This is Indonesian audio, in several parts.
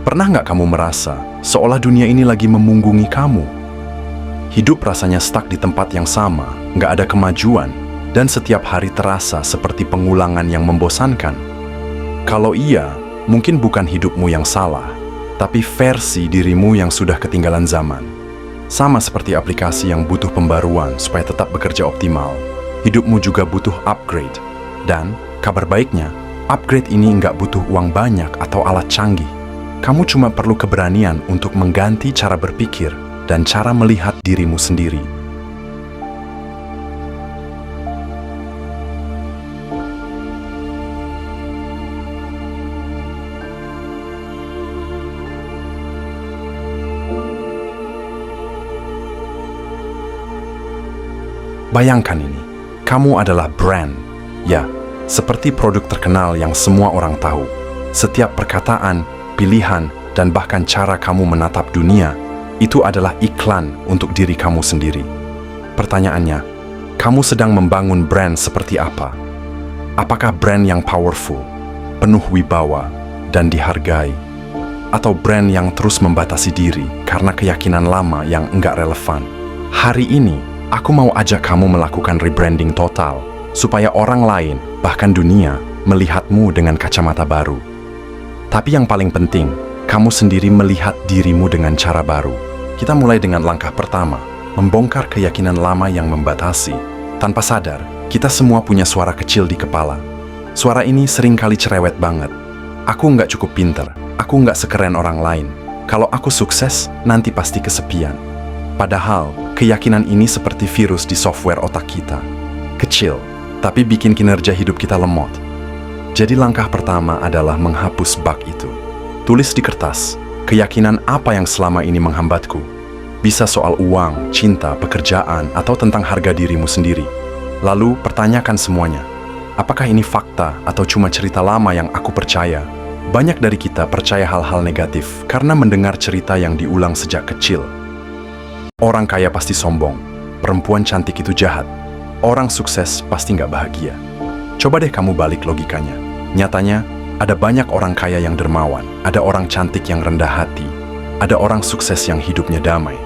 Pernah nggak kamu merasa seolah dunia ini lagi memunggungi kamu? Hidup rasanya stuck di tempat yang sama, nggak ada kemajuan, dan setiap hari terasa seperti pengulangan yang membosankan. Kalau iya, mungkin bukan hidupmu yang salah, tapi versi dirimu yang sudah ketinggalan zaman. Sama seperti aplikasi yang butuh pembaruan supaya tetap bekerja optimal, hidupmu juga butuh upgrade. Dan kabar baiknya, upgrade ini nggak butuh uang banyak atau alat canggih. Kamu cuma perlu keberanian untuk mengganti cara berpikir dan cara melihat dirimu sendiri. Bayangkan ini, kamu adalah brand. Ya, seperti produk terkenal yang semua orang tahu. Setiap perkataan, pilihan, dan bahkan cara kamu menatap dunia, itu adalah iklan untuk diri kamu sendiri. Pertanyaannya, kamu sedang membangun brand seperti apa? Apakah brand yang powerful, penuh wibawa, dan dihargai? Atau brand yang terus membatasi diri karena keyakinan lama yang enggak relevan? Hari ini, aku mau ajak kamu melakukan rebranding total, supaya orang lain, bahkan dunia, melihatmu dengan kacamata baru. Tapi yang paling penting, kamu sendiri melihat dirimu dengan cara baru. Kita mulai dengan langkah pertama, membongkar keyakinan lama yang membatasi. Tanpa sadar, kita semua punya suara kecil di kepala. Suara ini seringkali cerewet banget. Aku nggak cukup pinter, aku nggak sekeren orang lain. Kalau aku sukses, nanti pasti kesepian. Padahal, keyakinan ini seperti virus di software otak kita. Kecil, tapi bikin kinerja hidup kita lemot. Jadi langkah pertama adalah menghapus bug itu. Tulis di kertas, keyakinan apa yang selama ini menghambatku. Bisa soal uang, cinta, pekerjaan, atau tentang harga dirimu sendiri. Lalu pertanyakan semuanya. Apakah ini fakta atau cuma cerita lama yang aku percaya? Banyak dari kita percaya hal-hal negatif karena mendengar cerita yang diulang sejak kecil. Orang kaya pasti sombong, perempuan cantik itu jahat, orang sukses pasti nggak bahagia. Coba deh kamu balik logikanya. Nyatanya, ada banyak orang kaya yang dermawan, ada orang cantik yang rendah hati, ada orang sukses yang hidupnya damai.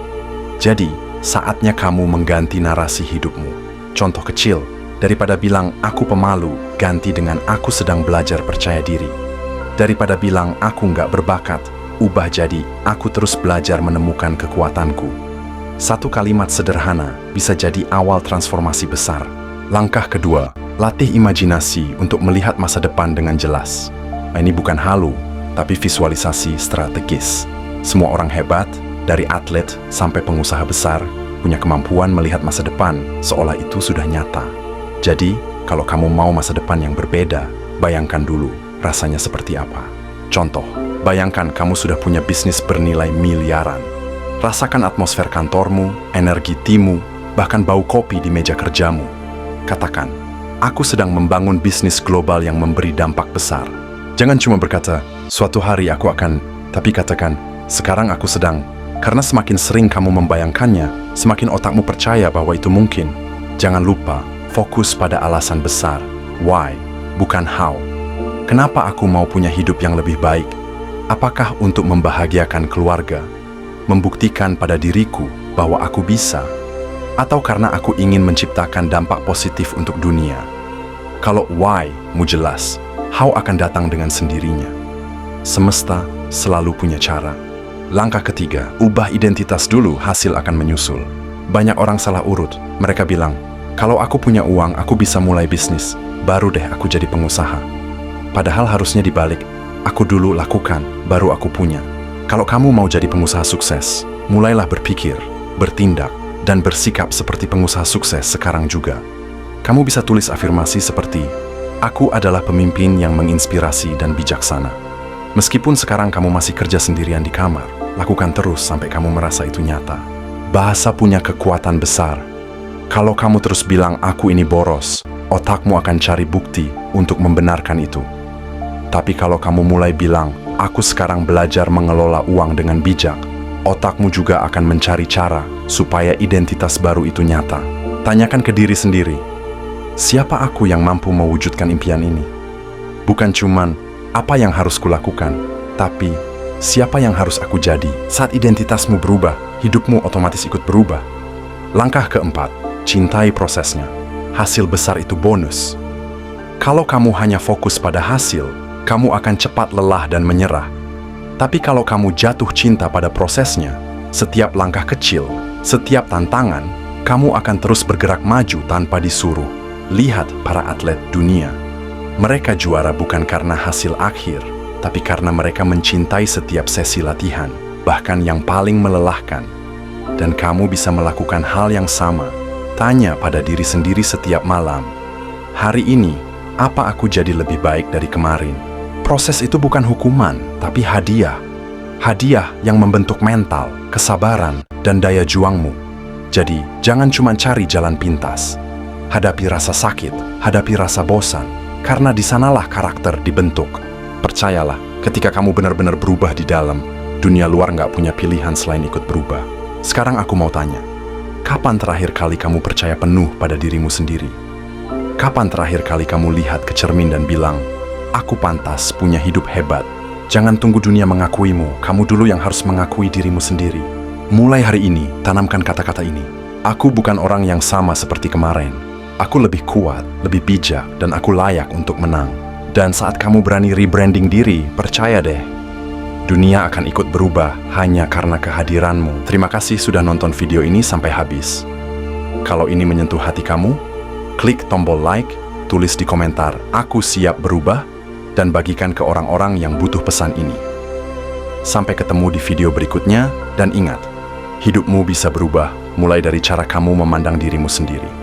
Jadi, saatnya kamu mengganti narasi hidupmu. Contoh kecil, daripada bilang aku pemalu, ganti dengan aku sedang belajar percaya diri. Daripada bilang aku nggak berbakat, ubah jadi aku terus belajar menemukan kekuatanku. Satu kalimat sederhana bisa jadi awal transformasi besar. Langkah kedua, latih imajinasi untuk melihat masa depan dengan jelas. Nah, ini bukan halu, tapi visualisasi strategis. Semua orang hebat, dari atlet sampai pengusaha besar, punya kemampuan melihat masa depan seolah itu sudah nyata. Jadi, kalau kamu mau masa depan yang berbeda, bayangkan dulu rasanya seperti apa. Contoh, bayangkan kamu sudah punya bisnis bernilai miliaran. Rasakan atmosfer kantormu, energi timmu, bahkan bau kopi di meja kerjamu. Katakan, aku sedang membangun bisnis global yang memberi dampak besar. Jangan cuma berkata, suatu hari aku akan, tapi katakan, sekarang aku sedang. Karena semakin sering kamu membayangkannya, semakin otakmu percaya bahwa itu mungkin. Jangan lupa, fokus pada alasan besar. Why, bukan how. Kenapa aku mau punya hidup yang lebih baik? Apakah untuk membahagiakan keluarga? Membuktikan pada diriku bahwa aku bisa? Atau karena aku ingin menciptakan dampak positif untuk dunia? Kalau why-mu jelas, how akan datang dengan sendirinya. Semesta selalu punya cara. Langkah ketiga, ubah identitas dulu, hasil akan menyusul. Banyak orang salah urut. Mereka bilang, kalau aku punya uang, aku bisa mulai bisnis. Baru deh aku jadi pengusaha. Padahal harusnya dibalik. Aku dulu lakukan, baru aku punya. Kalau kamu mau jadi pengusaha sukses, mulailah berpikir, bertindak, dan bersikap seperti pengusaha sukses sekarang juga. Kamu bisa tulis afirmasi seperti, aku adalah pemimpin yang menginspirasi dan bijaksana. Meskipun sekarang kamu masih kerja sendirian di kamar, lakukan terus sampai kamu merasa itu nyata. Bahasa punya kekuatan besar. Kalau kamu terus bilang aku ini boros, otakmu akan cari bukti untuk membenarkan itu. Tapi kalau kamu mulai bilang, aku sekarang belajar mengelola uang dengan bijak, otakmu juga akan mencari cara supaya identitas baru itu nyata. Tanyakan ke diri sendiri, siapa aku yang mampu mewujudkan impian ini? Bukan cuman apa yang harus kulakukan, tapi siapa yang harus aku jadi? Saat identitasmu berubah, hidupmu otomatis ikut berubah. Langkah keempat, cintai prosesnya. Hasil besar itu bonus. Kalau kamu hanya fokus pada hasil, kamu akan cepat lelah dan menyerah. Tapi kalau kamu jatuh cinta pada prosesnya, setiap langkah kecil, setiap tantangan, kamu akan terus bergerak maju tanpa disuruh. Lihat para atlet dunia. Mereka juara bukan karena hasil akhir, tapi karena mereka mencintai setiap sesi latihan, bahkan yang paling melelahkan. Dan kamu bisa melakukan hal yang sama. Tanya pada diri sendiri setiap malam, hari ini, apa aku jadi lebih baik dari kemarin? Proses itu bukan hukuman, tapi hadiah. Hadiah yang membentuk mental, kesabaran, dan daya juangmu. Jadi, jangan cuma cari jalan pintas. Hadapi rasa sakit, hadapi rasa bosan, karena di sanalah karakter dibentuk. Percayalah, ketika kamu benar-benar berubah di dalam, dunia luar nggak punya pilihan selain ikut berubah. Sekarang aku mau tanya, kapan terakhir kali kamu percaya penuh pada dirimu sendiri? Kapan terakhir kali kamu lihat ke cermin dan bilang, aku pantas punya hidup hebat? Jangan tunggu dunia mengakuimu, kamu dulu yang harus mengakui dirimu sendiri. Mulai hari ini, tanamkan kata-kata ini. Aku bukan orang yang sama seperti kemarin. Aku lebih kuat, lebih bijak, dan aku layak untuk menang. Dan saat kamu berani rebranding diri, percaya deh, dunia akan ikut berubah hanya karena kehadiranmu. Terima kasih sudah nonton video ini sampai habis. Kalau ini menyentuh hati kamu, klik tombol like, tulis di komentar, aku siap berubah, dan bagikan ke orang-orang yang butuh pesan ini. Sampai ketemu di video berikutnya, dan ingat, hidupmu bisa berubah mulai dari cara kamu memandang dirimu sendiri.